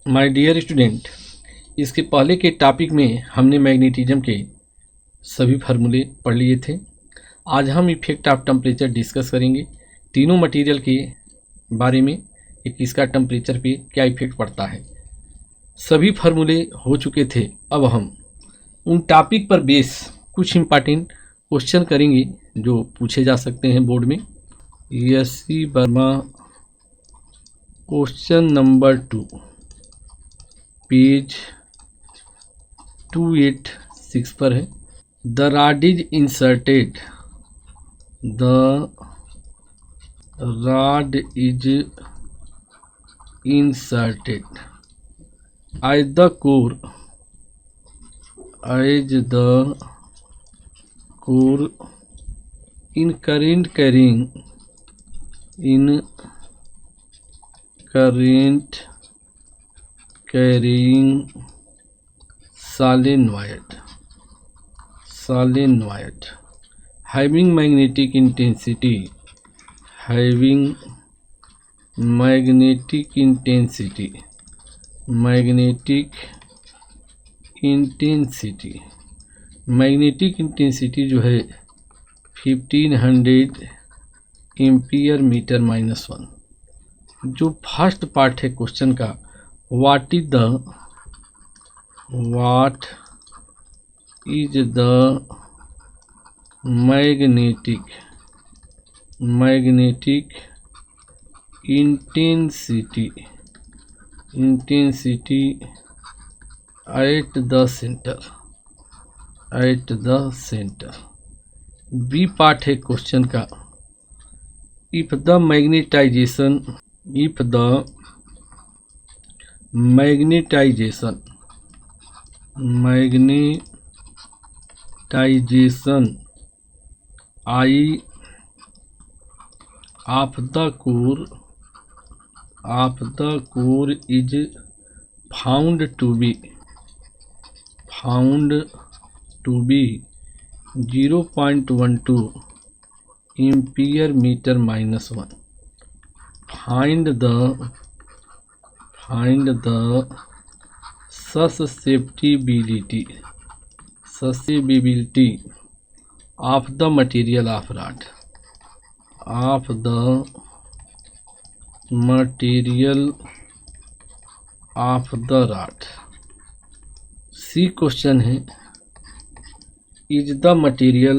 My dear student, इसके पहले के टॉपिक में हमने मैग्नेटिज्म के सभी फार्मूले पढ़ लिए थे। आज हम इफेक्ट ऑफ टेम्परेचर डिस्कस करेंगे। तीनों मटेरियल के बारे में कि किसका टेम्परेचर पे क्या इफेक्ट पड़ता है। सभी फार्मूले हो चुके थे। अब हम उन टॉपिक पर बेस कुछ इम्पॉर्टेंट क्वेश्चन करेंगे जो पूछे जा सकते हैं बोर्ड में। यसी वर्मा क्वेश्चन नंबर 2 पेज 286 पर है। The rod is inserted, the rod is inserted as the core, as the core in current carrying solenoid having magnetic intensity, magnetic intensity जो है 1500 एम्पियर मीटर -1। जो फर्स्ट पार्ट है question का, what is the magnetic intensity at the centre. B part है question का, if the magnetization I of the core is found to be 0.12 ampere metre -1। Find the susceptibility of the material of rod, C question है, is the material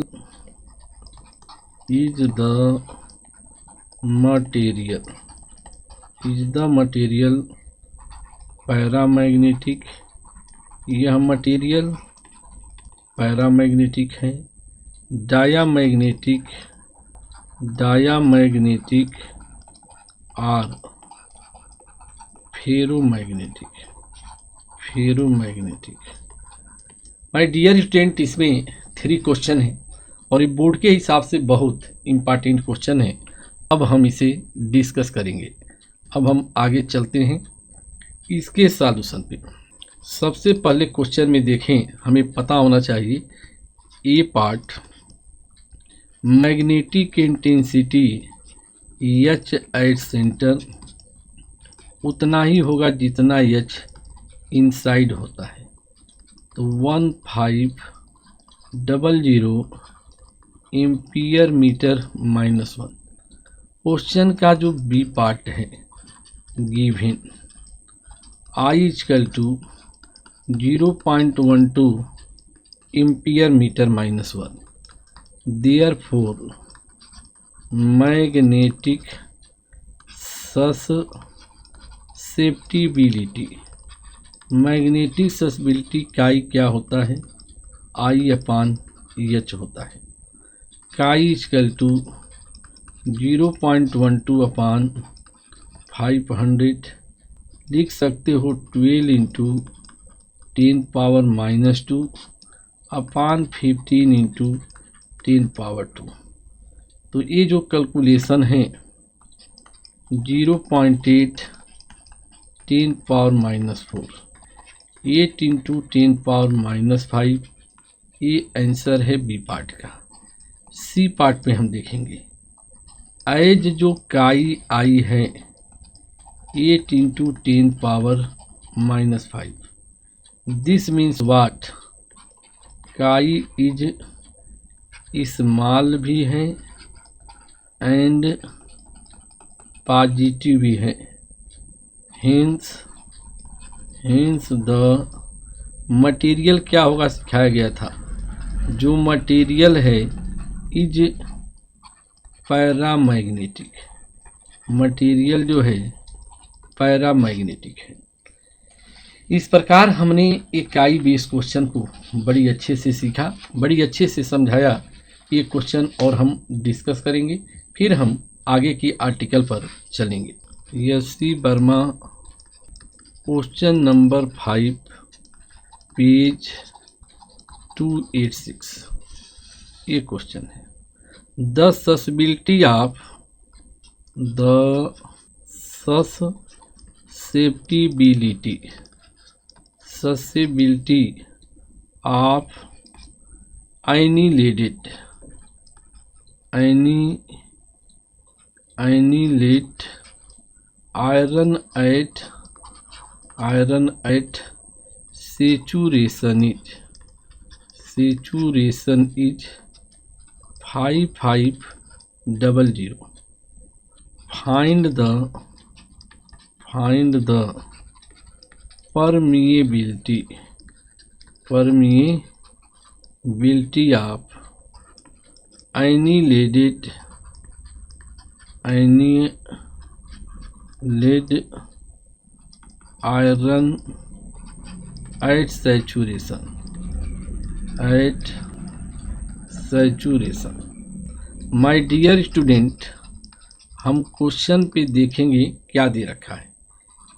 paramagnetic? यह material paramagnetic है। Diamagnetic और ferromagnetic. My dear student, इसमें 3 question है और ये board के हिसाब से बहुत इम्पॉर्टेंट क्वेश्चन है। अब हम इसे डिस्कस करेंगे। अब हम आगे चलते हैं इसके सॉल्यूशन पे। सबसे पहले क्वेश्चन में देखें, हमें पता होना चाहिए a part, magnetic intensity H at centre उतना ही होगा जितना एच इनसाइड होता है, तो 1500 एम्पियर मीटर -1। क्वेश्चन का जो बी पार्ट है, given I equal to 0.12 ampere metre -1। Therefore magnetic susceptibility chi क्या होता है, I/H होता है। काई इक्वल टू 0.12/500 लिख सकते हो 12 × 10⁻⁻2 अपॉन 15 × 10⁻2। तो ये जो कैलकुलेशन है 0.8 10⁻⁻4 8 × 10⁻⁻5, ये आंसर है बी पार्ट का। सी पार्ट में हम देखेंगे, एज जो काई आई है 8 × 10⁻⁻ -5. This means what? chi is small भी है एंड पॉजिटिव भी है. Hence द मटेरियल क्या होगा सिखाया गया था. जो मटेरियल है इज पैरामैग्नेटिक. मटेरियल जो है पैरामैग्नेटिक है. इस प्रकार हमने इकाई बेस क्वेश्चन को बड़ी अच्छे से सीखा, बड़ी अच्छे से समझाया. ये क्वेश्चन और हम डिस्कस करेंगे, फिर हम आगे की आर्टिकल पर चलेंगे. H C Verma question number 5 page 286. ये क्वेश्चन है. The susceptibility of annihilated iron at saturation is 5500. Find the permeability of annihilated iron at saturation. My dear student, हम क्वेश्चन पे देखेंगे क्या दे रखा है.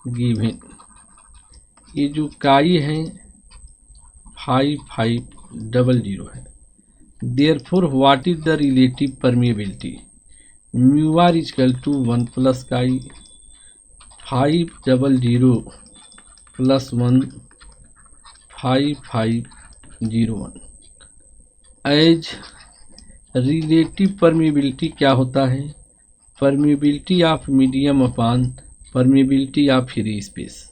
गिवन ये जो काई है 5500 है. Therefore what is the relative permeability. Mu R equal to 1 plus chi 500 plus 1 5501. As relative permeability क्या होता है. Permeability of medium upon permeability of free space.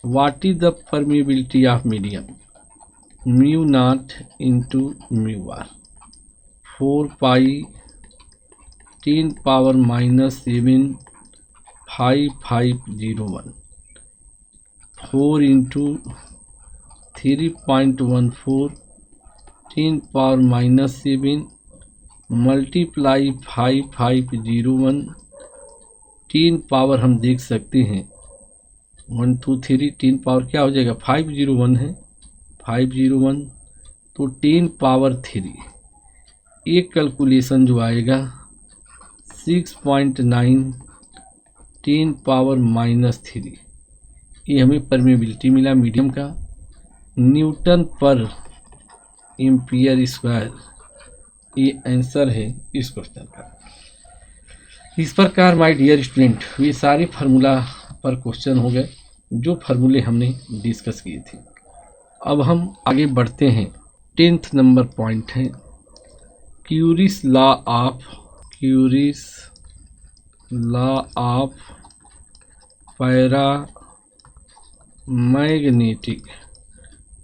What is the permeability of medium. Mu naught into mu R. 4 pi 10 power -7 5501. 4 इंटू 3.14 10 power -7 multiply 5501. 10 power हम देख सकते हैं 1 2 3 10 power क्या हो जाएगा 501 है 501. तो 10 पावर 3 एक कैलकुलेशन जो आएगा 6.9 10 पावर -3. ये हमें परमेबिलिटी मिला मीडियम का. न्यूटन पर एम्पियर स्क्वायर ये आंसर है इस क्वेश्चन का. इस प्रकार माय डियर स्टूडेंट ये सारे फार्मूला पर क्वेश्चन हो गए जो फार्मूले हमने डिस्कस किए थे. अब हम आगे बढ़ते हैं. 10th नंबर पॉइंट है curies law of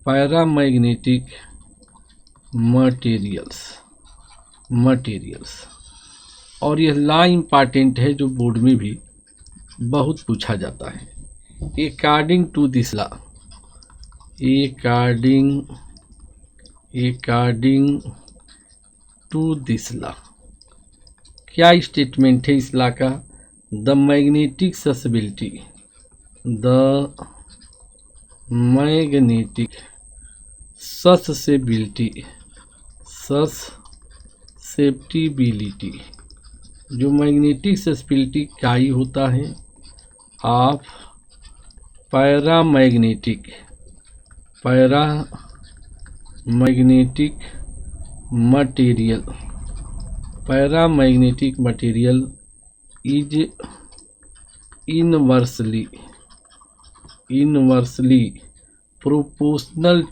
paramagnetic materials. और यह लॉ इम्पॉर्टेंट है जो बोर्ड में भी बहुत पूछा जाता है. अकॉर्डिंग टू दिस लॉ क्या स्टेटमेंट है इस लॉ का. द मैग्नेटिक ससेप्टिबिलिटी जो मैग्नेटिक ससेप्टिबिलिटी काई होता है of paramagnetic material is inversely proportional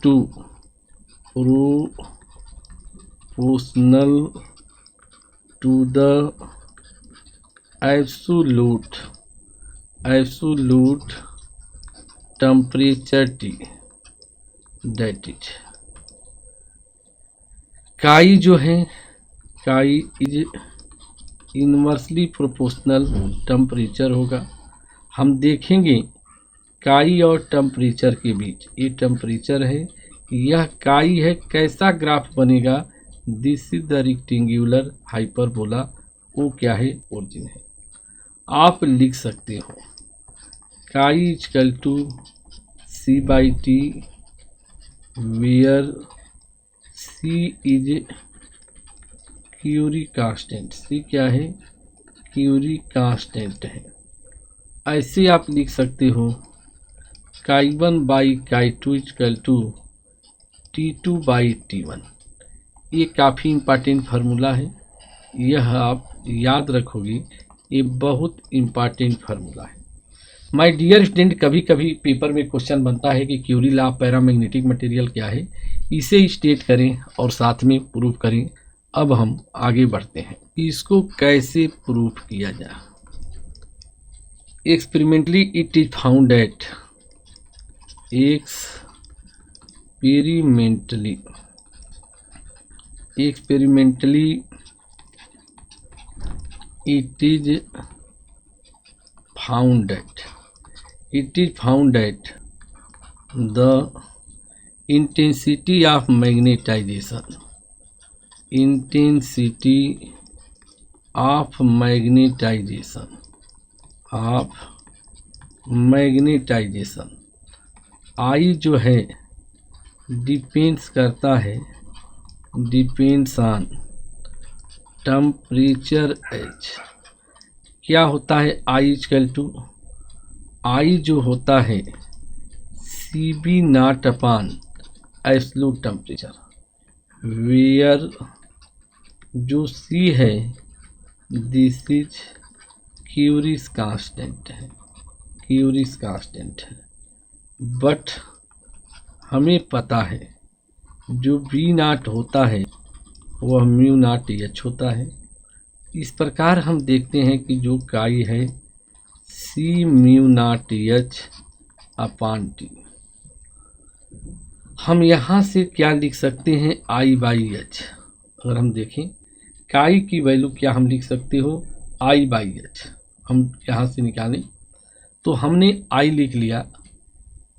to the absolute temperature T, that is काई जो है, chi is inversely proportional temperature होगा। हम देखेंगे काई और टेम्परेचर के बीच, ये टेम्परेचर है, यह काई है, कैसा ग्राफ बनेगा, this is the rectangular hyperbola, वो क्या है, ओरिजिन है। आप लिख सकते हो chi is equal to C by T, where C is Curie constant, C क्या है, क्यूरी कांस्टेंट है। ऐसे आप लिख सकते हो chi one by chi two equal to T2 by T1। ये काफ़ी इम्पॉर्टेंट फार्मूला है, यह आप याद रखोगे, ये बहुत इम्पॉर्टेंट फार्मूला है। माय डियर स्टूडेंट, कभी कभी पेपर में क्वेश्चन बनता है कि Curie law of paramagnetic material क्या है, इसे स्टेट करें और साथ में प्रूफ करें। अब हम आगे बढ़ते हैं, इसको कैसे प्रूफ किया जाए। Experimentally it is found that experimentally it is found that the intensity of magnetization I जो है डिपेंड्स करता है, डिपेंड्स ऑन टेम्परेचर एच। क्या होता है आई इजकल टू, आई जो होता है C B naught upon absolute temperature, where जो सी है दिस इज क्यूरीज कांस्टेंट है, क्यूरीज कांस्टेंट है। बट हमें पता है जो बी नॉट होता है वह म्यू नॉट एच होता है। इस प्रकार हम देखते हैं कि जो काई है सी म्यू नॉट एच अपान टी। हम यहाँ से क्या लिख सकते हैं, आई बाई एच। अगर हम देखें काई की वैल्यू क्या हम लिख सकते हो, आई बाई एच। हम यहाँ से निकालें तो हमने आई लिख लिया,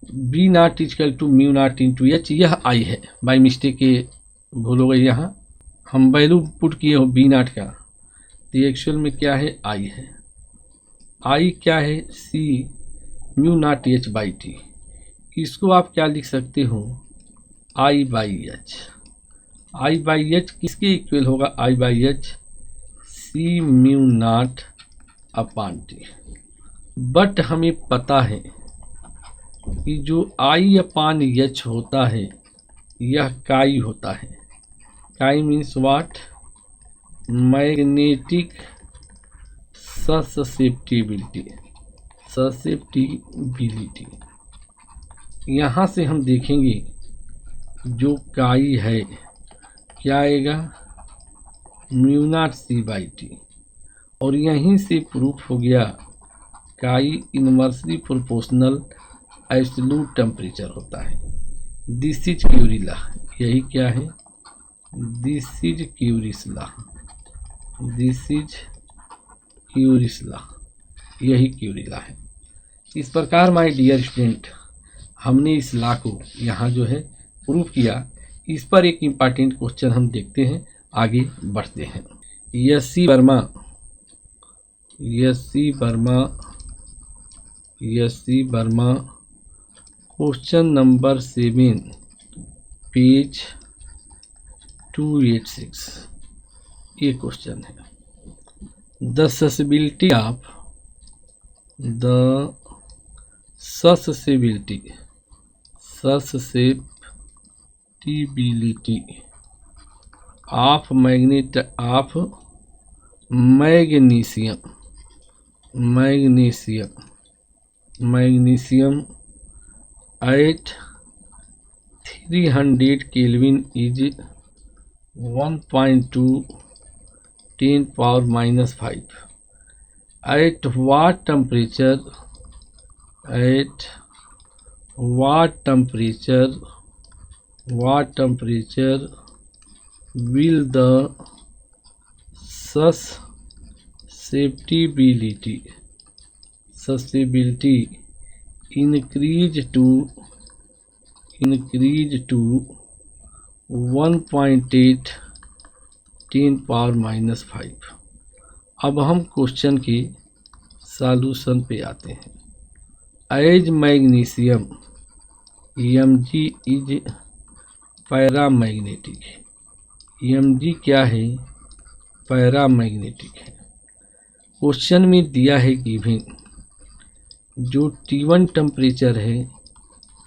B naught equal to mu naught into H, यह आई है, बाई मिस्टेक के भूल हो गई, यहाँ हम वैल्यू पुट किए हो बी नॉट का, तो एक्चुअल में क्या है, आई है। आई क्या है, C mu naught H by T. इसको आप क्या लिख सकते हो, I by H. I by H किसके इक्वल होगा, I by H C mu naught upon T. But हमें पता है कि जो आई अपान एच होता है यह काई होता है। काई means what, magnetic susceptibility, susceptibility. यहाँ से हम देखेंगे जो काई है क्या आएगा, mu naught C by T, और यहीं से प्रूफ हो गया काई इनवर्सली प्रोपोर्शनल एब्सोल्यूट टेम्परेचर होता है। दिस इज क्यूरी लॉ, यही क्या है, this is curies law, this is curies law, यही क्यूरी लॉ है। इस प्रकार माय डियर स्टूडेंट हमने इस लॉ को यहाँ जो है प्रूफ किया। इस पर एक इम्पॉर्टेंट क्वेश्चन हम देखते हैं, आगे बढ़ते हैं। H C Verma question number 7 page 286, ये क्वेश्चन है। The susceptibility of magnesium at 300 Kelvin is 1.2 10 power minus 5. At what temperature what temperature will the susceptibility increase to 1.8 10⁻⁵। अब हम क्वेश्चन के सॉल्यूशन पे आते हैं। As magnesium Mg is paramagnetic. Mg क्या है? पैरामैग्नेटिक है। क्वेश्चन में दिया है गिवन जो T1 टेम्परेचर है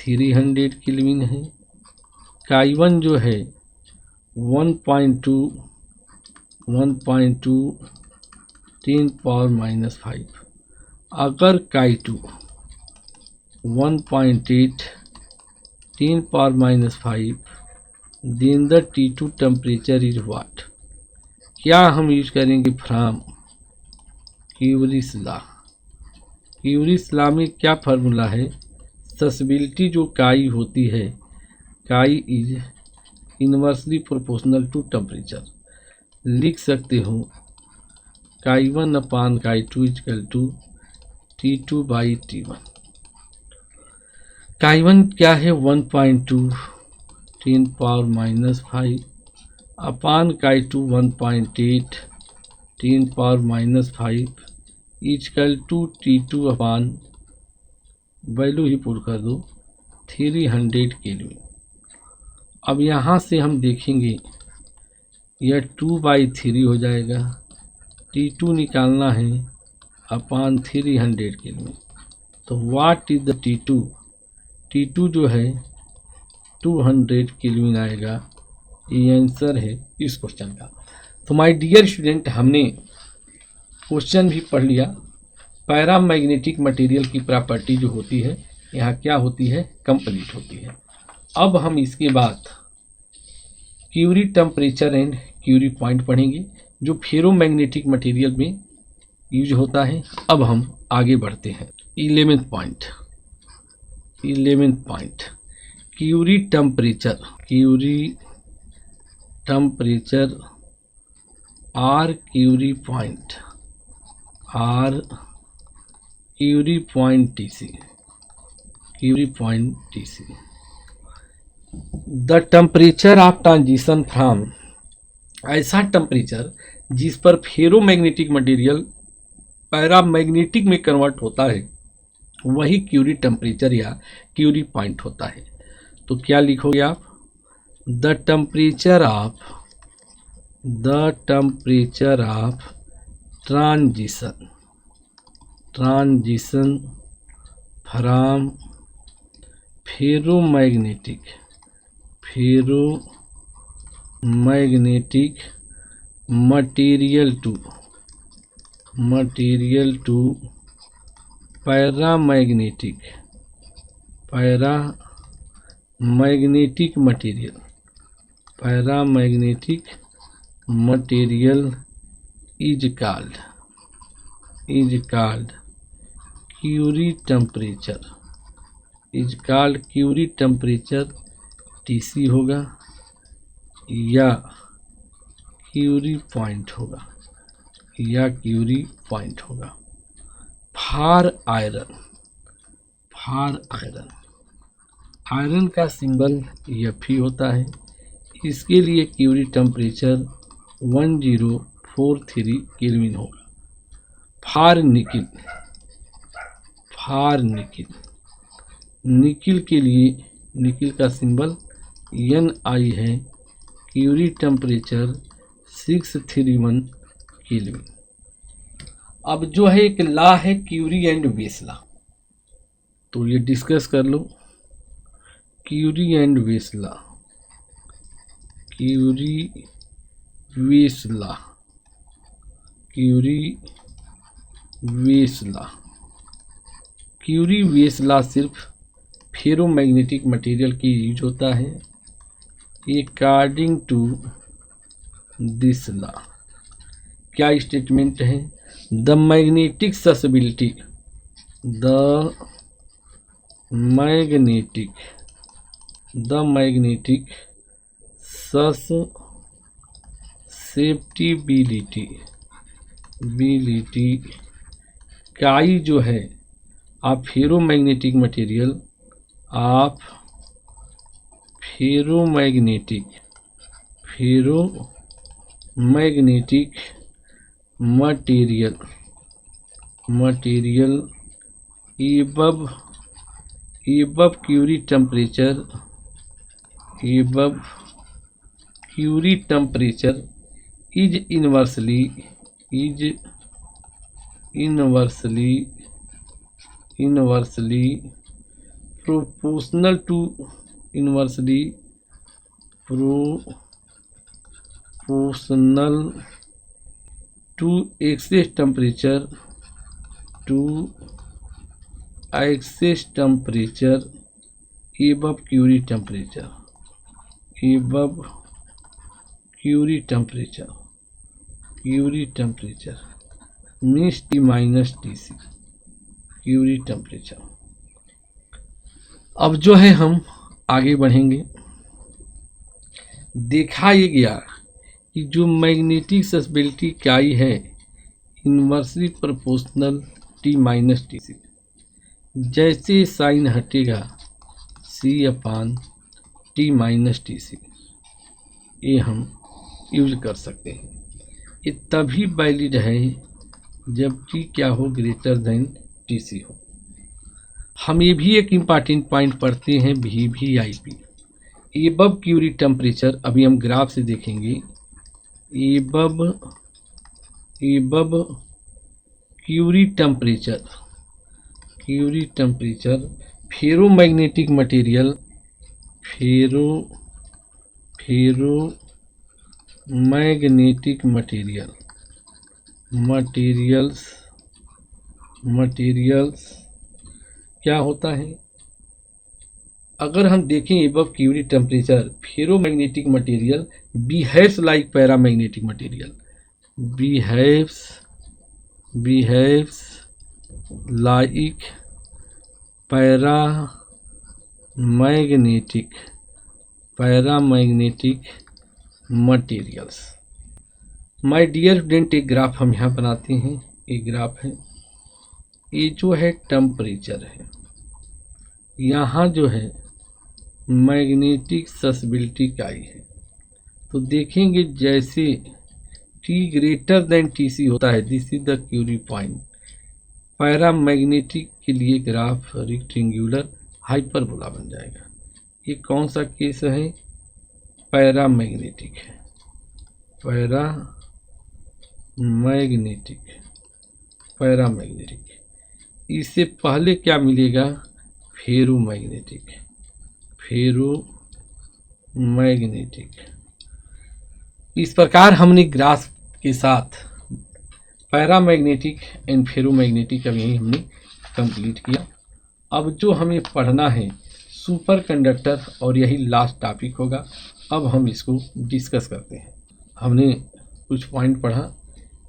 300 केल्विन है, K1 जो है 1.2 10⁻⁵। अगर K2 1.8 10⁻⁵, then the T2 temperature is what? क्या हम यूज करेंगे from Curie's law. Curie's law में क्या फार्मूला है? ससेबिलिटी जो काई होती है, chi is inversely proportional to temperature. लिख सकते हो K1/K2 equal to T2/T1। K1 क्या है? 1.2 10⁻⁵ upon K2 1.8 10⁻⁵ equal to T2 upon value ही पुट कर दो 300 केल्विन। अब यहाँ से हम देखेंगे यह 2/3 हो जाएगा, T2 निकालना है अपान 300 केल्विन। तो what is the T2? T2 जो है 200 केल्विन आएगा। ये आंसर है इस क्वेश्चन का। तो माय डियर स्टूडेंट, हमने क्वेश्चन भी पढ़ लिया। पैरामैग्नेटिक मटेरियल की प्रॉपर्टी जो होती है यहाँ क्या होती है? कंप्लीट होती है। अब हम इसके बाद Curie temperature and Curie point पढ़ेंगे जो फेरोमैग्नेटिक मटेरियल में यूज होता है। अब हम आगे बढ़ते हैं। 11th point Curie temperature or Curie point TC। The temperature of transition from, ऐसा टेम्परेचर जिस पर फेरोमैग्नेटिक मटेरियल पैरामैग्नेटिक में कन्वर्ट होता है वही क्यूरी टेम्परेचर या क्यूरी पॉइंट होता है। तो क्या लिखोगे आप? The temperature of transition from ferromagnetic material to paramagnetic material is called Curie temperature TC होगा या क्यूरी पॉइंट होगा। फॉर आयरन का सिंबल Fe होता है। इसके लिए क्यूरी टेम्परेचर 1043 केल्विन होगा। फॉर निकिल के लिए निकिल का सिंबल Ni है। Curie temperature 631 kelvin. अब जो है एक लॉ है क्यूरी एंड वेस लॉ, तो ये डिस्कस कर लो। Curie and Weiss law, Curie Weiss law सिर्फ फेरोमैग्नेटिक मटेरियल की यूज होता है। अकॉर्डिंग टू दिस लॉ क्या स्टेटमेंट है? The magnetic susceptibility magnetic, the magnetic susceptibility chi जो है of ferromagnetic material of ferromagnetic material above Curie temperature is inversely proportional to excess temperature above Curie temperature means T minus TC Curie temperature। अब जो है हम आगे बढ़ेंगे। देखा ये गया कि जो मैग्नेटिक ससेप्टिबिलिटी काई है inversely proportional T minus TC, जैसे साइन हटेगा C/T माइनस TC, ये हम यूज कर सकते हैं। ये तभी वैलिड है जब T क्या हो, ग्रेटर देन TC हो। हम ये भी एक इम्पॉर्टेंट पॉइंट पढ़ते हैं VVIP, एबव क्यूरी टेम्परेचर। अभी हम ग्राफ से देखेंगे। Above Curie temperature ferromagnetic material ferromagnetic materials क्या होता है? अगर हम देखें above Curie temperature ferromagnetic material behaves like paramagnetic material, behaves like paramagnetic materials. My dear student, एक ग्राफ हम यहाँ बनाते हैं। एक ग्राफ है, ये जो है टेम्परेचर है, यहाँ जो है मैग्नेटिक ससेप्टिबिलिटी काई है। तो देखेंगे जैसे T ग्रेटर देन TC होता है, this is the Curie point. Paramagnetic के लिए ग्राफ रेक्टेंगुलर हाइपरबोला बन जाएगा। ये कौन सा केस है? पैरामैग्नेटिक है, पैरामैग्नेटिक। इससे पहले क्या मिलेगा? फेरोमैग्नेटिक। इस प्रकार हमने ग्राफ के साथ पैरामैग्नेटिक एंड फेरोमैग्नेटिक का यही हमने कंप्लीट किया। अब जो हमें पढ़ना है सुपर कंडक्टर, और यही लास्ट टॉपिक होगा। अब हम इसको डिस्कस करते हैं। हमने कुछ पॉइंट पढ़ा,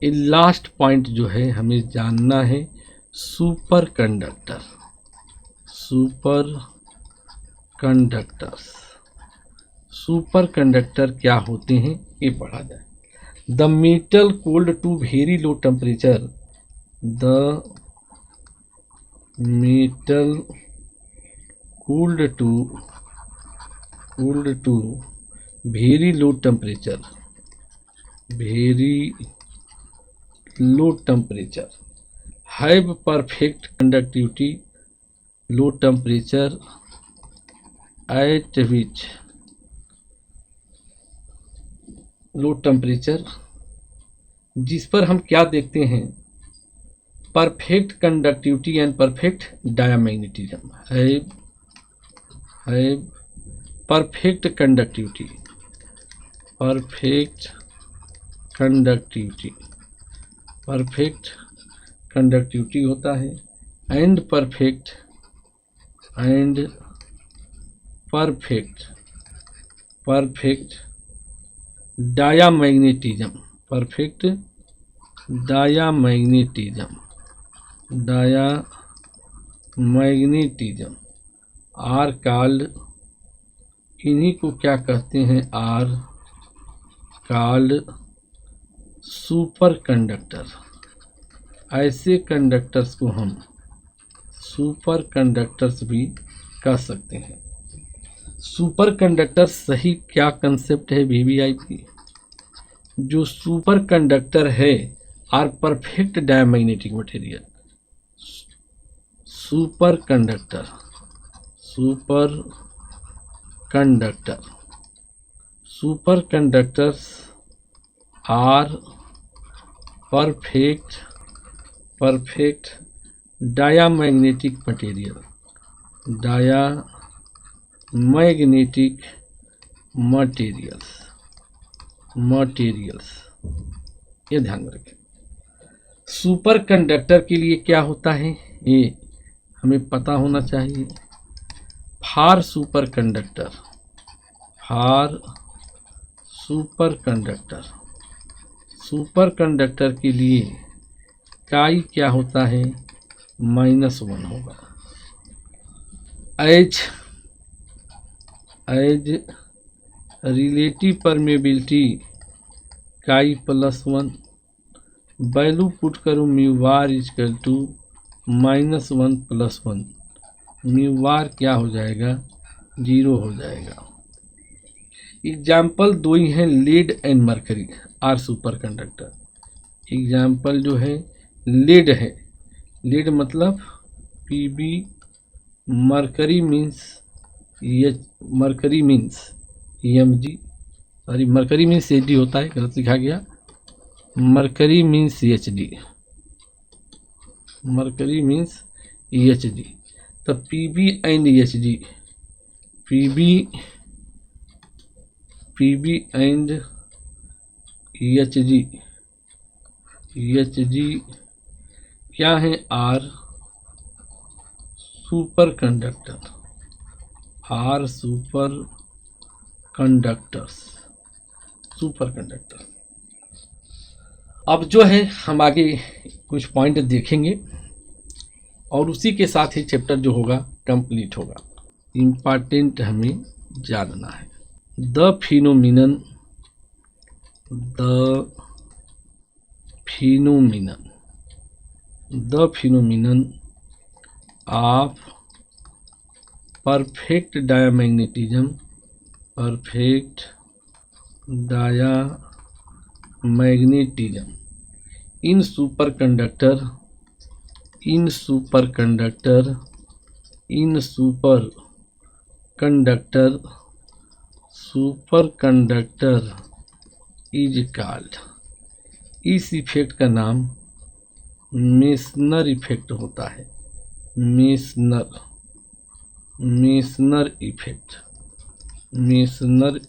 ये लास्ट पॉइंट जो है हमें जानना है सुपर कंडक्टर क्या होते हैं ये पढ़ा जाए। The metal cooled to very low temperature, the metal cooled to very low temperature have perfect conductivity, low temperature at which low temperature जिस पर हम क्या देखते हैं? Perfect conductivity and perfect diamagnetism है। परफेक्ट कंडक्टिविटी होता है, and perfect diamagnetism, are called, इन्हीं को क्या कहते हैं, आर कॉल्ड सुपर कंडक्टर। ऐसे कंडक्टर्स को हम सुपर कंडक्टर्स भी कह सकते हैं। सुपर कंडक्टर सही क्या कंसेप्ट है वीवीआईपी? जो सुपर कंडक्टर है are perfect diamagnetic material. Super conductor, super conductor, super conductors are perfect diamagnetic material, diamagnetic materials, ये ध्यान में रखें। सुपर कंडक्टर के लिए क्या होता है ये हमें पता होना चाहिए। फॉर सुपर कंडक्टर के लिए काई क्या होता है, -1 होगा। As relative permeability chi +1, value put करूँ mu bar equal to -1 + 1, mu bar क्या हो जाएगा, 0 हो जाएगा। एग्जाम्पल 2 ही हैं, lead and mercury are superconductor. Example जो है लेड है, लेड मतलब Pb, mercury means Mg, sorry mercury means Hd होता है, गलत लिखा गया, mercury means Hd, mercury means Hd। तो Pb and Hd, Pb and Hd क्या है, आर सुपर कंडक्टर। अब जो है हम आगे कुछ पॉइंट देखेंगे और उसी के साथ ही चैप्टर जो होगा कंप्लीट होगा। इम्पॉर्टेंट हमें जानना है the phenomenon of perfect diamagnetism in super conductor is called, इस इफेक्ट का नाम मेसनर इफेक्ट होता है। मेसनर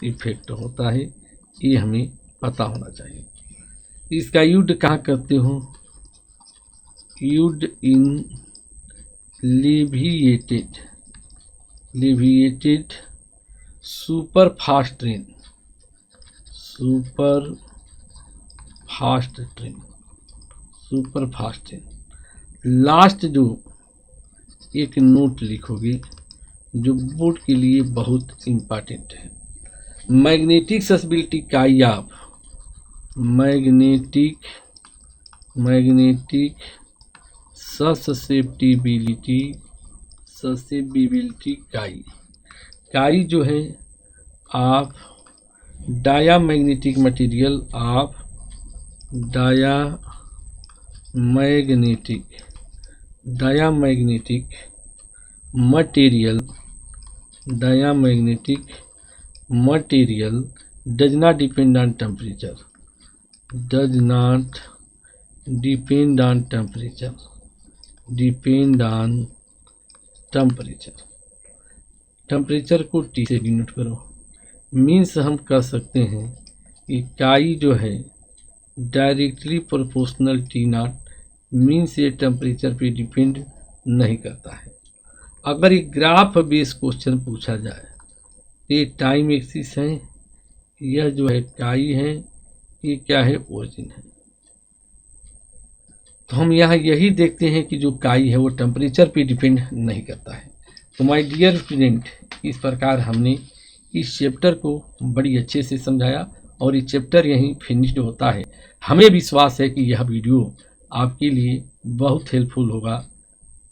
इफेक्ट होता है, ये हमें पता होना चाहिए। इसका यूज कहाँ करते हो, use in levitated super fast train. Last जो एक नोट लिखोगे जो बोर्ड के लिए बहुत इम्पॉर्टेंट है, मैग्नेटिक ससेप्टिबिलिटी काई ऑफ मैग्नेटिक ससेप्टिबिलिटी काई जो है of diamagnetic material material does not depend on temperature, temperature को T से डिनोट करो। मीन्स हम कह सकते हैं कि काई जो है डायरेक्टली प्रोपोर्शनल T0, मीन्स ये टेम्परेचर पे डिपेंड नहीं करता है। अगर एक ग्राफ बेस क्वेश्चन पूछा जाए, ये टाइम एक्सिस है, यह जो है काई है, ये क्या है, ओरिजिन है। तो हम यहाँ यही देखते हैं कि जो काई है वो टेम्परेचर पे डिपेंड नहीं करता है। तो माय डियर स्टूडेंट, इस प्रकार हमने इस चैप्टर को बड़ी अच्छे से समझाया और ये चैप्टर यहीं फिनिश्ड होता है। हमें विश्वास है कि यह वीडियो आपके लिए बहुत हेल्पफुल होगा।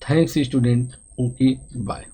Thanks student. Okay bye.